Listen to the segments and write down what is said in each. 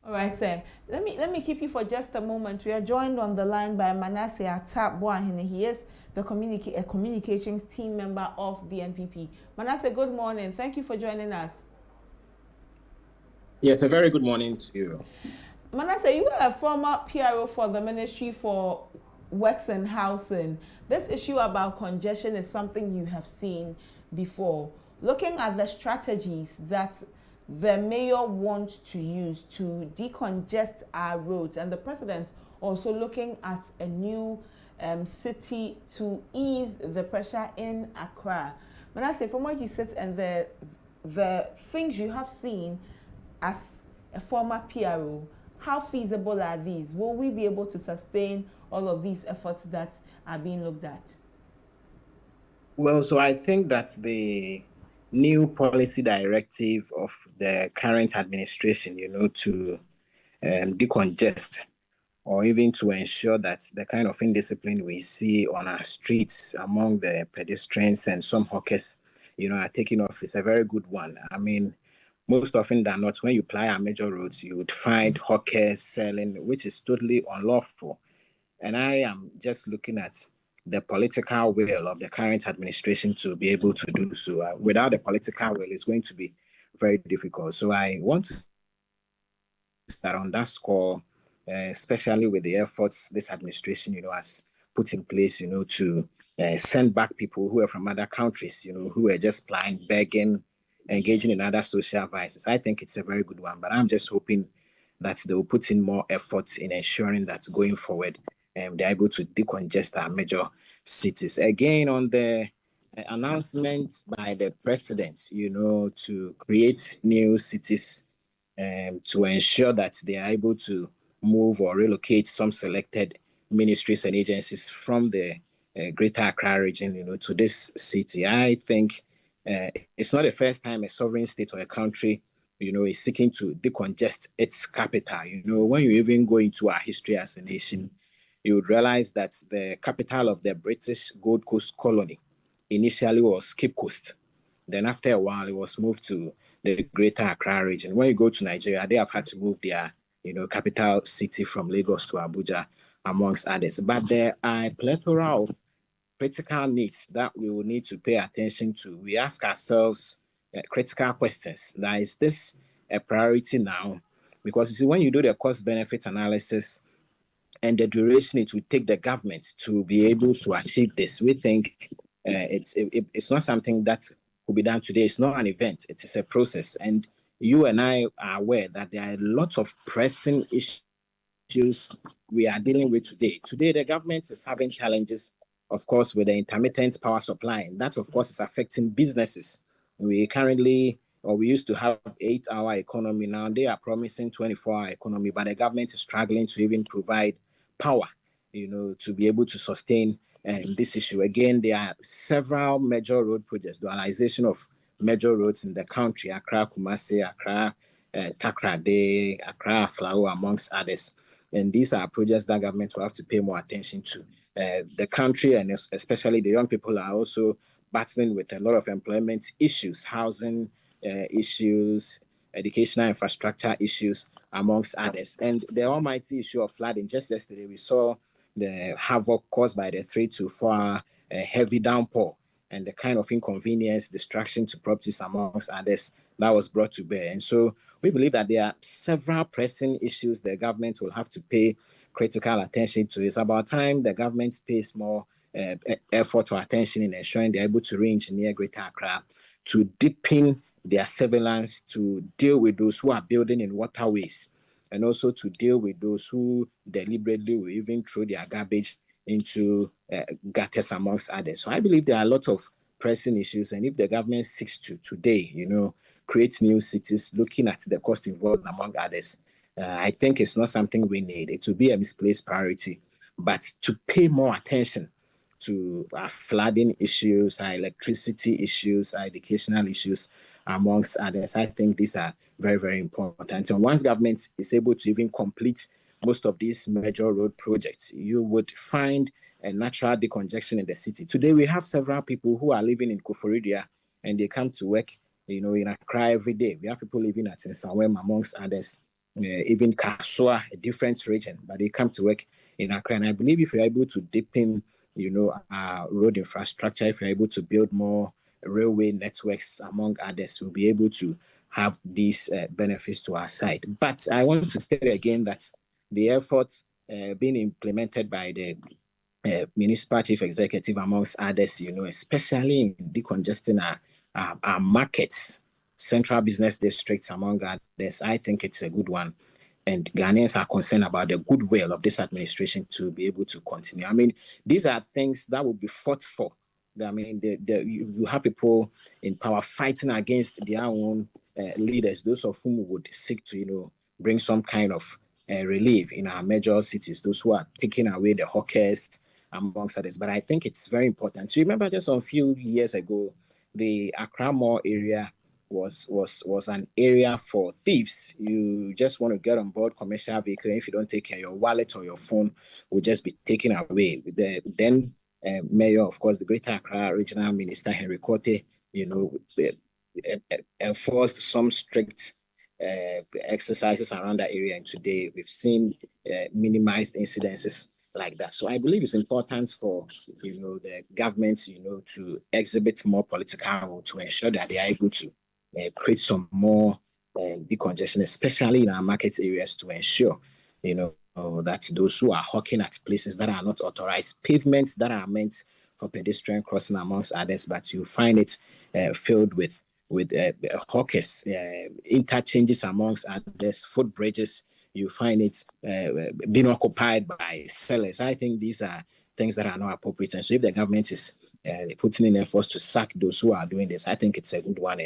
All right, Sam. Let me keep you for just a moment. We are joined on the line by Manasseh Atta Boahene. He is the communications team member of the NPP. Manasseh, good morning. Thank you for joining us. Yes, a very good morning to you. Manasseh, you are a former PRO for the Ministry for Works and Housing. This issue about congestion is something you have seen before. Looking at the strategies that the mayor wants to use to decongest our roads, and the president also looking at a new city to ease the pressure in Accra. Manasseh, from where you sit and the things you have seen as a former PRO, how feasible are these? Will we be able to sustain all of these efforts that are being looked at? Well, so I think that the new policy directive of the current administration, to decongest or even to ensure that the kind of indiscipline we see on our streets among the pedestrians and some hawkers, are taking off is a very good one. I mean, most often than not, when you ply our major roads, you would find hawkers selling, which is totally unlawful. And I am just looking at the political will of the current administration to be able to do so. Without the political will, it's going to be very difficult. So I want to start on that score, especially with the efforts this administration, has put in place, to send back people who are from other countries, who are just plying, begging, engaging in other social vices. I think it's a very good one, but I'm just hoping that they will put in more efforts in ensuring that going forward, they're able to decongest our major cities. Again, on the announcement by the president, to create new cities to ensure that they are able to move or relocate some selected ministries and agencies from the Greater Accra region, to this city. I think it's not the first time a sovereign state or a country, is seeking to decongest its capital. When you even go into our history as a nation, you would realize that the capital of the British Gold Coast colony initially was Cape Coast. Then after a while, it was moved to the Greater Accra region. When you go to Nigeria, they have had to move their, capital city from Lagos to Abuja, amongst others. But there are a plethora of critical needs that we will need to pay attention to. We ask ourselves critical questions. Now, is this a priority now? Because you see, when you do the cost benefit analysis and the duration it will take the government to be able to achieve this, we think it's not something that could be done today. It's not an event, it is a process. And you and I are aware that there are a lot of pressing issues we are dealing with today. Today, the government is having challenges, of course, with the intermittent power supply. And that, of course, is affecting businesses. We used to have 8-hour economy. Now they are promising 24-hour economy, but the government is struggling to even provide power, to be able to sustain this issue. Again, there are several major road projects, dualization of major roads in the country, Accra, Kumasi, Accra, Takrade, Accra, Flower, amongst others. And these are projects that government will have to pay more attention to. The country and especially the young people are also battling with a lot of employment issues, housing issues, educational infrastructure issues, amongst others. And the almighty issue of flooding. Just yesterday, we saw the havoc caused by the 3 to 4 hour heavy downpour and the kind of inconvenience, destruction to properties, amongst others, that was brought to bear. And so we believe that there are several pressing issues the government will have to pay critical attention to. It's about time the government pays more effort or attention in ensuring they're able to re-engineer Greater Accra, to deepen their surveillance, to deal with those who are building in waterways, and also to deal with those who deliberately will even throw their garbage into gutters, amongst others. So I believe there are a lot of pressing issues, and if the government seeks to today, create new cities, looking at the cost involved, among others, I think it's not something we need. It will be a misplaced priority, but to pay more attention to our flooding issues, our electricity issues, our educational issues, amongst others. I think these are very, very important. And once government is able to even complete most of these major road projects, you would find a natural decongestion in the city. Today, we have several people who are living in Koforidia and they come to work, in Accra every day. We have people living at Nsawem, amongst others. even Kasua, a different region, but they come to work in Accra. And I believe if you're able to deepen, road infrastructure, if you're able to build more railway networks, among others, we'll be able to have these benefits to our side. But I want to state again that the efforts being implemented by the municipal chief executive, amongst others, especially in decongesting our markets, central business districts, among others, I think it's a good one. And Ghanaians are concerned about the goodwill of this administration to be able to continue. I mean, these are things that will be fought for. I mean, you have people in power fighting against their own leaders, those of whom would seek to, bring some kind of relief in our major cities, those who are taking away the hawkers, amongst others. But I think it's very important. So remember, just a few years ago, the Accra Mall area was an area for thieves. You just want to get on board commercial vehicle, and if you don't take care, your wallet or your phone will just be taken away. The then mayor, of course, the Greater Accra Regional Minister Henry Kote, enforced some strict exercises around that area, and today we've seen minimized incidences like that. So I believe it's important for the government to exhibit more political will to ensure that they are able to create some more decongestion, especially in our market areas, to ensure that those who are hawking at places that are not authorized, pavements that are meant for pedestrian crossing, amongst others, but you find it filled with hawkers, interchanges, amongst others, footbridges. You find it being occupied by sellers. I think these are things that are not appropriate. And so if the government is putting in efforts to sack those who are doing this, I think it's a good one.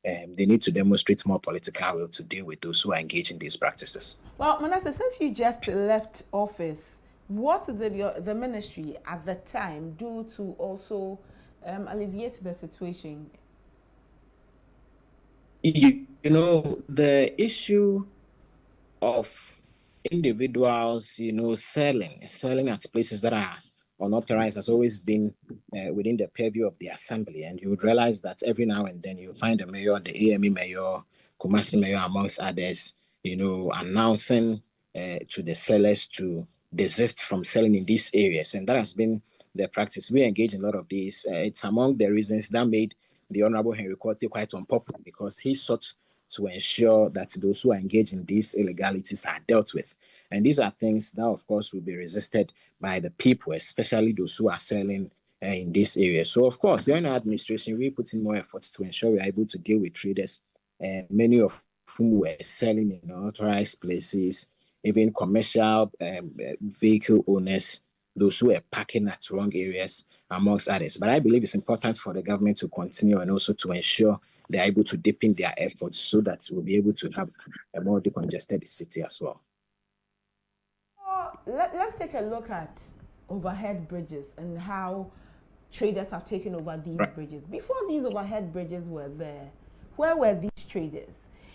And they need to demonstrate more political will to deal with those who are engaged in these practices. Well, Manasseh, since you just left office, what did the ministry at the time do to also alleviate the situation? The issue of individuals, selling at places that are unauthorized has always been within the purview of the assembly. And you would realize that every now and then you find the mayor, the AME mayor, Kumasi mayor, amongst others, announcing to the sellers to desist from selling in these areas. And that has been the practice. We engage in a lot of these. It's among the reasons that made the Honorable Henry Kote quite unpopular, because he sought to ensure that those who are engaged in these illegalities are dealt with. And these are things that, of course, will be resisted by the people, especially those who are selling in this area. So, of course, during our administration, we put in more efforts to ensure we are able to deal with traders, many of whom were selling in unauthorized places, even commercial vehicle owners, those who are parking at wrong areas, amongst others. But I believe it's important for the government to continue and also to ensure they're able to deepen their efforts so that we'll be able to have a more decongested city as well. Let's take a look at overhead bridges and how traders have taken over these bridges. Before these overhead bridges were there, where were these traders?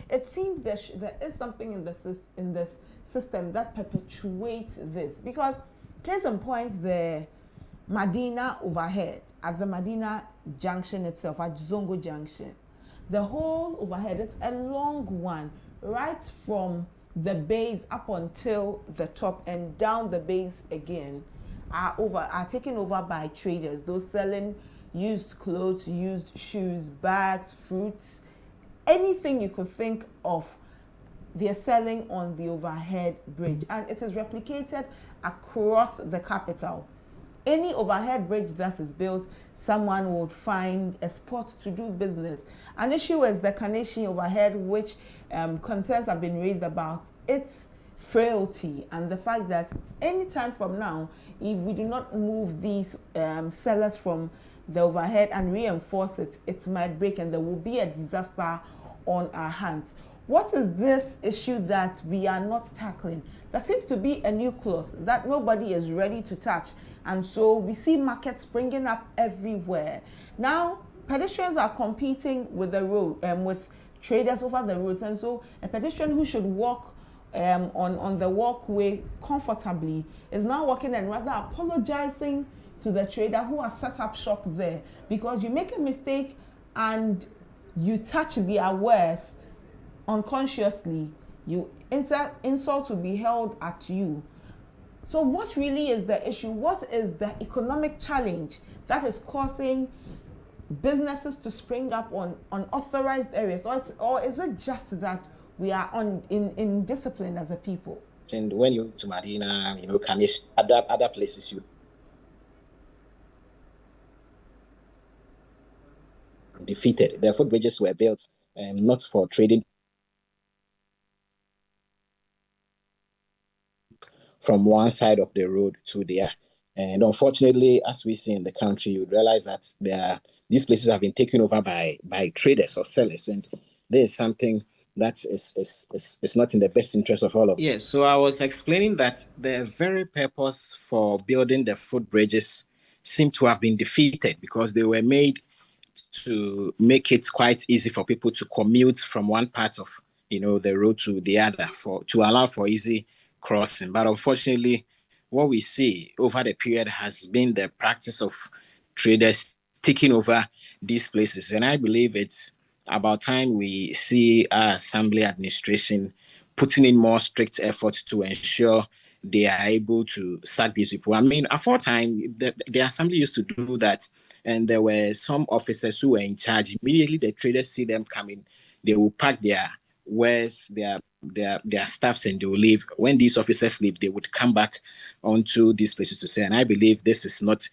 It seems there is something in this system that perpetuates this, because case in point, the Medina overhead at the Medina junction itself, at Zongo Junction, the whole overhead, it's a long one, right from the base up until the top and down the base again, are taken over by traders, those selling used clothes, used shoes, bags, fruits, anything you could think of, they're selling on the overhead bridge, and it is replicated across the capital. Any overhead bridge that is built, someone would find a spot to do business. An issue is the Kaneshi overhead, which concerns have been raised about its frailty and the fact that any time from now, if we do not move these sellers from the overhead and reinforce it, it might break and there will be a disaster on our hands. What is this issue that we are not tackling? There seems to be a new clause that nobody is ready to touch. And so we see markets springing up everywhere. Now, pedestrians are competing with the road, with traders over the roads. And so a pedestrian who should walk on the walkway comfortably is now walking and rather apologizing to the trader who has set up shop there, because you make a mistake and you touch their wares unconsciously, insult will be held at you. So what really is the issue? What is the economic challenge that is causing businesses to spring up on unauthorized areas? Or is it just that we are in discipline as a people? And when you to Medina, Kanish, other places you defeated. The footbridges were built not for trading from one side of the road to the other. And unfortunately, as we see in the country, you realize that these places have been taken over by traders or sellers. And there is something that is not in the best interest of all of us. Yes, so I was explaining that the very purpose for building the footbridges seem to have been defeated because they were made to make it quite easy for people to commute from one part of the road to the other to allow for easy crossing. But unfortunately, what we see over the period has been the practice of traders taking over these places. And I believe it's about time we see our assembly administration putting in more strict efforts to ensure they are able to sack these people. I mean, at one time, the assembly used to do that, and there were some officers who were in charge. Immediately, the traders see them coming, they will pack their wares, their staffs, and they will leave. When these officers leave, they would come back onto these places to say, and I believe this is not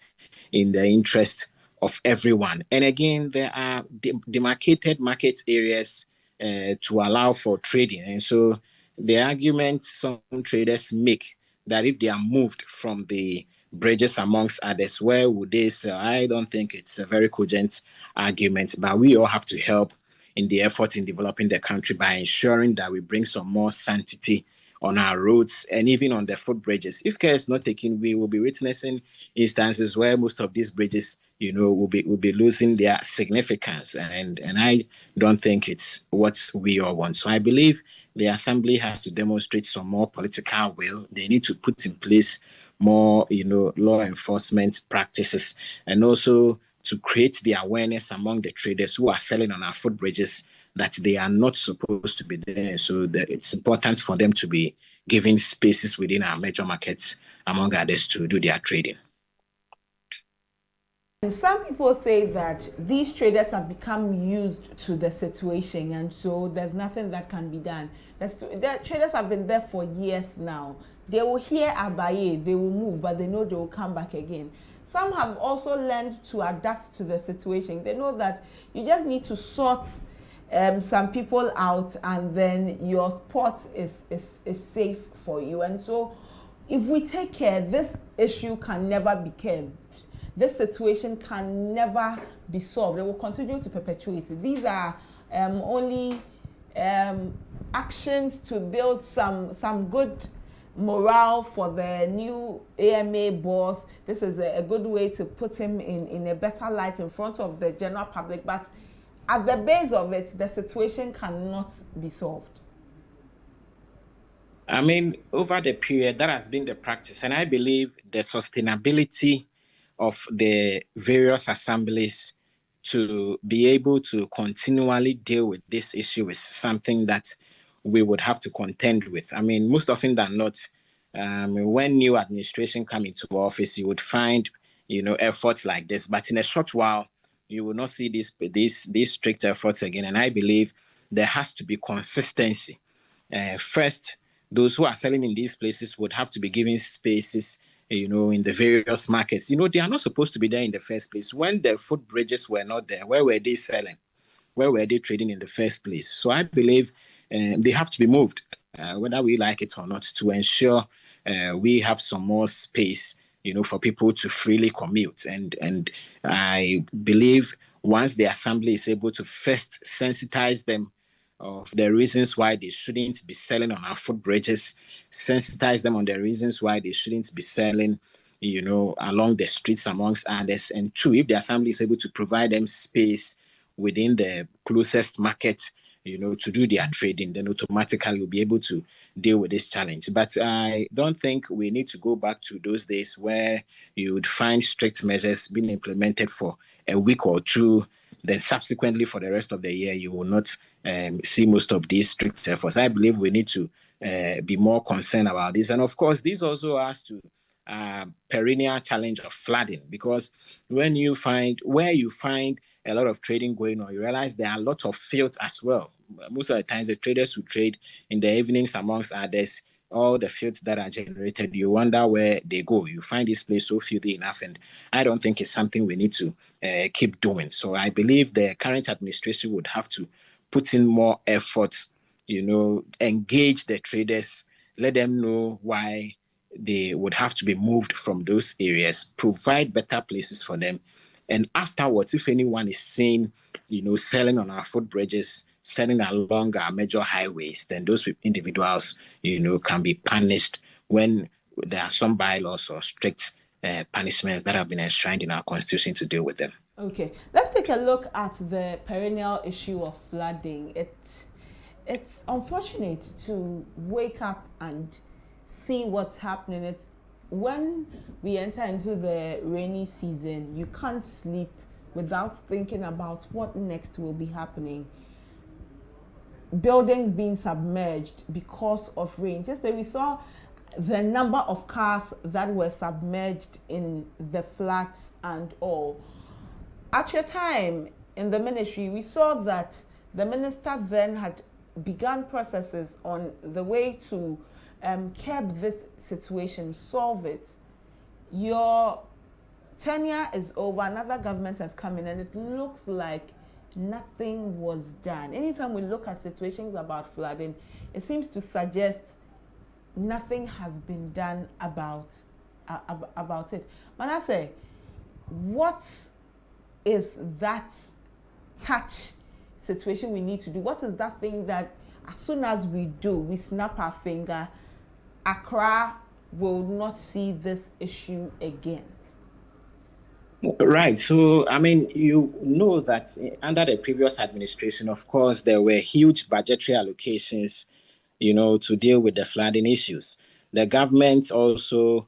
in the interest of everyone. And again, there are demarcated market areas to allow for trading. And so the argument some traders make that if they are moved from the bridges amongst others, where would they sell? I don't think it's a very cogent argument, but we all have to help in the effort in developing the country by ensuring that we bring some more sanctity on our roads and even on the footbridges. If care is not taken, we will be witnessing instances where most of these bridges, will be losing their significance, and I don't think it's what we all want. So I believe the assembly has to demonstrate some more political will. They need to put in place more, law enforcement practices, and also to create the awareness among the traders who are selling on our footbridges that they are not supposed to be there. So that it's important for them to be given spaces within our major markets, among others, to do their trading. Some people say that these traders have become used to the situation, and so there's nothing that can be done. The traders have been there for years now. They will hear Abaye, they will move, but they know they will come back again. Some have also learned to adapt to the situation. They know that you just need to sort some people out, and then your spot is safe for you. And so if we take care, this issue can never be curbed. This situation can never be solved. It will continue to perpetuate. These are only actions to build some good morale for the new AMA boss. This is a good way to put him in a better light in front of the general public. But at the base of it, the situation cannot be solved. I mean, over the period, that has been the practice. And I believe the sustainability of the various assemblies to be able to continually deal with this issue is something that we would have to contend with. I mean, most often than not, when new administration come into office, you would find, efforts like this. But in a short while, you will not see these strict efforts again. And I believe there has to be consistency. First, those who are selling in these places would have to be given spaces, in the various markets. They are not supposed to be there in the first place. When the footbridges were not there, where were they selling? Where were they trading in the first place? So I believe they have to be moved, whether we like it or not, to ensure we have some more space, for people to freely commute. And I believe once the assembly is able to first sensitize them of the reasons why they shouldn't be selling on our footbridges, sensitize them on the reasons why they shouldn't be selling, along the streets amongst others. And two, if the assembly is able to provide them space within the closest market, to do their trading, then automatically you'll be able to deal with this challenge. But I don't think we need to go back to those days where you would find strict measures being implemented for a week or two, then subsequently for the rest of the year, you will not see most of these strict efforts. I believe we need to be more concerned about this. And of course, this also has to perennial challenge of flooding, because when you find where you find a lot of trading going on, you realize there are a lot of fields as well. Most of the times, the traders who trade in the evenings, amongst others, all the fields that are generated, you wonder where they go. You find this place so filthy enough, and I don't think it's something we need to keep doing. So I believe the current administration would have to put in more effort, engage the traders, let them know why they would have to be moved from those areas, provide better places for them. And afterwards, if anyone is seen, selling on our footbridges, selling along our major highways, then those individuals, can be punished when there are some bylaws or strict punishments that have been enshrined in our constitution to deal with them. Okay, let's take a look at the perennial issue of flooding. It's unfortunate to wake up and see what's happening. It's when we enter into the rainy season, you can't sleep without thinking about what next will be happening. Buildings being submerged because of rain. Yesterday we saw the number of cars that were submerged in the floods and all. At your time in the ministry, we saw that the minister then had begun processes on the way to curb this situation, solve it. Your tenure is over, another government has come in, and it looks like nothing was done. Anytime we look at situations about flooding, it seems to suggest nothing has been done about it. Manasseh, what is that touch situation we need to do? What is that thing that as soon as we do, we snap our finger, Accra will not see this issue again? Right. So, I mean, that under the previous administration, of course, there were huge budgetary allocations, to deal with the flooding issues. The government also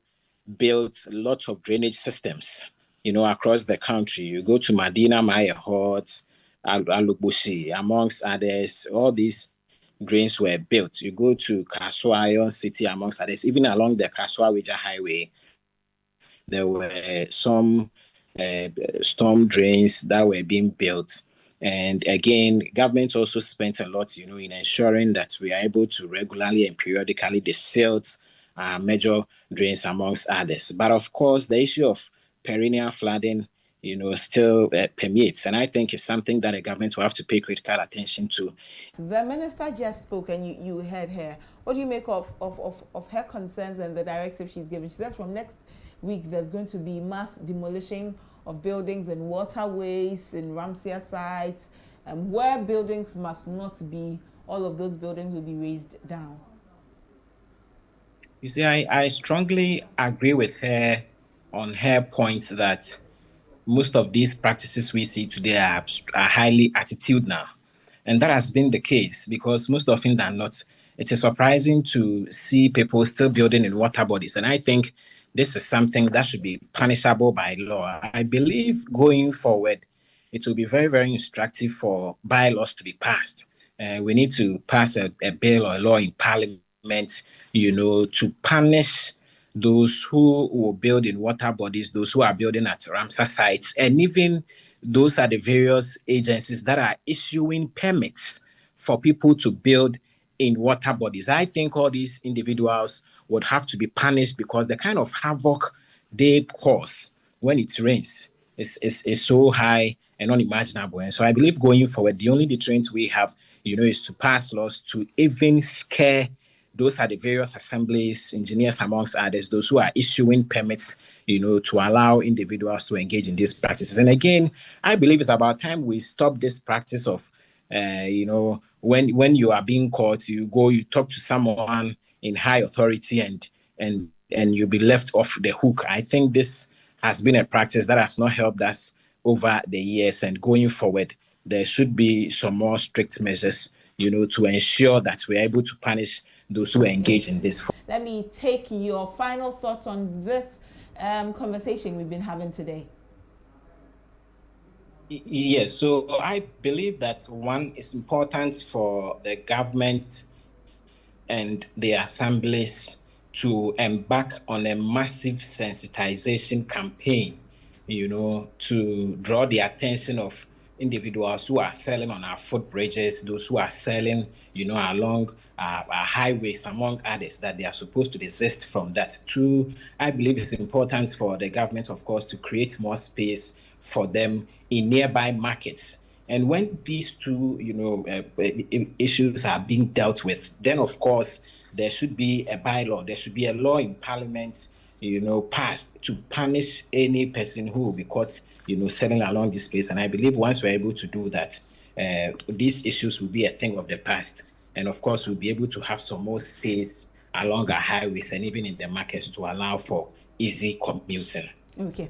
built lots of drainage systems, across the country. You go to Medina, Maya Hot, Alubushi, amongst others, all these drains were built. You go to Kaswa, Iron City, amongst others, even along the Kaswa-Wija Highway, there were some storm drains that were being built. And again, government also spent a lot, in ensuring that we are able to regularly and periodically desilt major drains, amongst others. But of course, the issue of perennial flooding, still permeates. And I think it's something that the government will have to pay critical attention to. The minister just spoke, and you heard her. What do you make of her concerns and the directive she's given? She says from next week there's going to be mass demolition of buildings and waterways in Ramsey sites, and where buildings must not be, all of those buildings will be raised down. You see, I strongly agree with her on her point that most of these practices we see today are highly attitudinal. And that has been the case because most often than not, it is surprising to see people still building in water bodies. And I think this is something that should be punishable by law. I believe going forward, it will be very, very instructive for bylaws to be passed. We need to pass a bill or a law in parliament, to punish those who will build in water bodies, those who are building at Ramsar sites, and even those are the various agencies that are issuing permits for people to build in water bodies. I think all these individuals would have to be punished because the kind of havoc they cause when it rains is so high and unimaginable. And so I believe going forward, the only deterrent we have, is to pass laws to even scare those are the various assemblies, engineers, amongst others, those who are issuing permits, to allow individuals to engage in these practices. And again, I believe it's about time we stop this practice of, when you are being caught, you talk to someone in high authority and you'll be left off the hook. I think this has been a practice that has not helped us over the years. And going forward, there should be some more strict measures, to ensure that we're able to punish those who engage in this. Let me take your final thoughts on this conversation we've been having today. Yes, so I believe that one is important for the government and the assemblies to embark on a massive sensitization campaign, to draw the attention of individuals who are selling on our footbridges, those who are selling, along our highways, among others, that they are supposed to desist from that. Two, I believe it's important for the government, of course, to create more space for them in nearby markets. And when these two, issues are being dealt with, then of course there should be a bylaw. There should be a law in Parliament, passed to punish any person who will be caught, selling along this place. And I believe once we're able to do that, these issues will be a thing of the past. And of course, we'll be able to have some more space along our highways and even in the markets to allow for easy commuting. Okay.